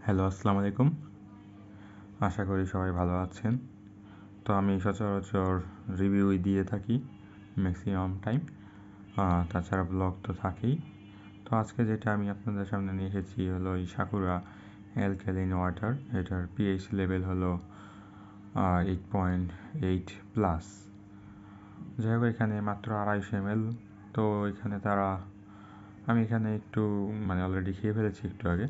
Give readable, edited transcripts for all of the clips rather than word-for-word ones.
Hello, আসসালামু আলাইকুম। আশা করি সবাই ভালো আছেন। তো আমি সচরাচর রিভিউই দিয়ে থাকি ম্যাক্সিমাম টাইম। তাছাড়া ব্লগ তো থাকেই। তো আজকে যেটা আমি আপনাদের সামনে নিয়ে এসেছি হলো এই সাকুরা অ্যালকালিন ওয়াটার। এটার পিএইচ লেভেল হলো 8.8 প্লাস। যাই হোক, এখানে মাত্র 250 ml। তো এখানে আমি এখানে একটু অলরেডি খেয়ে ফেলেছি একটু আগে।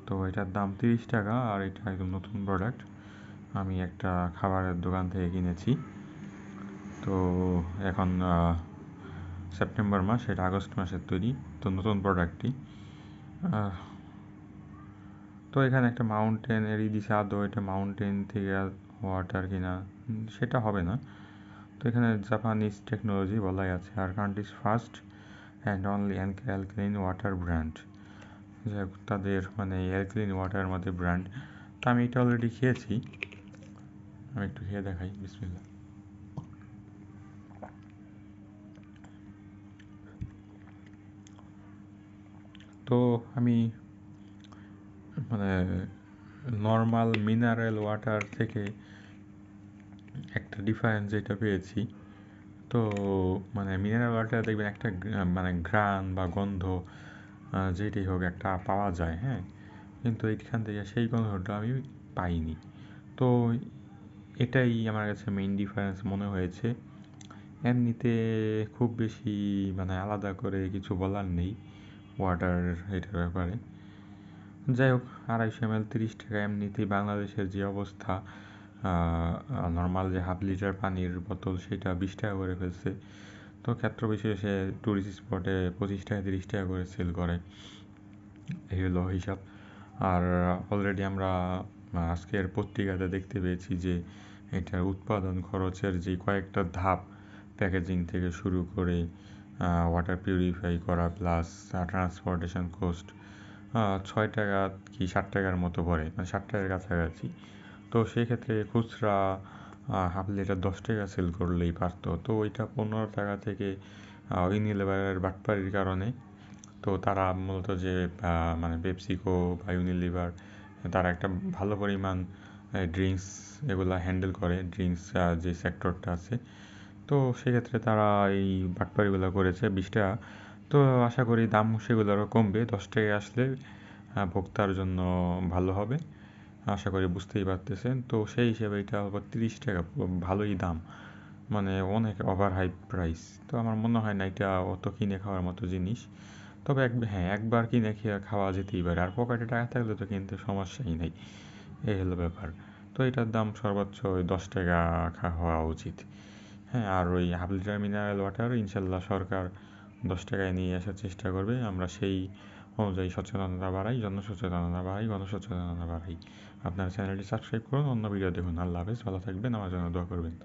তো এটার দাম 30 টাকা, আর এটা একদম নতুন প্রোডাক্ট। আমি একটা খাবারের দোকান থেকে কিনেছি। তো এখন সেপ্টেম্বর মাস, এটা আগস্ট মাসের তৈরি, তো নতুন প্রোডাক্টটি। তো এখানে একটা মাউন্টেনেরই দিছে, আদৌ এটা মাউন্টেন থেকে ওয়াটার কিনা সেটা হবে না। তো এখানে জাপানিজ টেকনোলজি বলাই আছে, আর countries first and only alkaline water brand. যাই হোক, তাদের অ্যালকালিন ওয়াটারের মধ্যে ব্র্যান্ড। তো আমি এটা অলরেডি খেয়েছি, আমি একটু খেয়ে দেখাই। বিসমিল্লাহ। তো আমি নর্মাল মিনারেল ওয়াটার থেকে একটা ডিফারেন্স যেটা পেয়েছি, তো মিনারেল ওয়াটার দেখবেন একটা ঘ্রাণ বা গন্ধ যেটাই হোক একটা পাওয়া যায়, হ্যাঁ, কিন্তু এইখান থেকে সেই গন্ধটা আমি পাইনি। তো এটাই আমার কাছে মেইন ডিফারেন্স মনে হয়েছে। এমনিতে খুব বেশি আলাদা করে কিছু বলার নেই ওয়াটার এটার ব্যাপারে। যাই হোক, 250 ml 30 টাকা। এমনিতেই বাংলাদেশের যে অবস্থা, নর্মাল যে হাফ লিটার পানির বোতল সেটা 20 টাকা করে ফেলছে। তো ক্ষেত্র বিশেষে টুরিস্ট স্পটে 25 টাকা 30 টাকা করে সেল করে, এই হলো হিসাব। আর অলরেডি আমরা আজকের পত্রিকাতে দেখতে পেয়েছি যে এটার উৎপাদন খরচের যে কয়েকটা ধাপ, প্যাকেজিং থেকে শুরু করে ওয়াটার পিউরিফাই করা প্লাস ট্রান্সপোর্টেশন কোস্ট 6 টাকা কি 60 টাকার মতো পড়ে, 60 টাকার কাছাকাছি। তো সেক্ষেত্রে খুচরা হাফ লিটার 10 টাকা সেল করলেই পারতো। তো ওইটা 15 টাকা থেকে ইউনিলিভারের বাটপাড়ির কারণে, তো তারা মূলত যে পেপসিকো বা ইউনিলিভার, তারা একটা ভালো পরিমাণ ড্রিঙ্কস এগুলা হ্যান্ডেল করে, ড্রিঙ্কস যে সেক্টরটা আছে। তো সেক্ষেত্রে তারা এই বাটপাড়িগুলো করেছে 20 টাকা। তো আশা করি দাম সেগুলোরও কমবে, 10 টাকায় আসলে ভোক্তার জন্য ভালো হবে। আশা করি বুঝতেই পারতেছেন। তো সেই হিসেবে এটা আবার 30 টাকা, ভালোই দাম, অনেক ওভার হাই প্রাইস। তো আমার মনে হয় না এটা অত কিনে খাওয়ার মতো জিনিস। তবে হ্যাঁ, একবার কিনে খাওয়া যেতেই পারে, আর পকেটে টাকা থাকলে তো কিনতে সমস্যাই নেই, এই হলো ব্যাপার। তো এটার দাম সর্বোচ্চ ওই 10 টাকা হওয়া উচিত। হ্যাঁ, আর ওই হাফ লিটার মিনারেল ওয়াটার ইনশাল্লাহ সরকার 10 টাকায় নিয়ে আসার চেষ্টা করবে। আমরা সেই অনুযায়ী সচেতনতা বাড়াই, জনসচেতনতা বাড়াই, গণসচেতনতা বাড়াই। আপনার চ্যানেলটি সাবস্ক্রাইব করুন, অন্য ভিডিও দেখুন। আল্লাহ হাফেজ, ভালো থাকবেন, আমার জন্য দোয়া করবেন।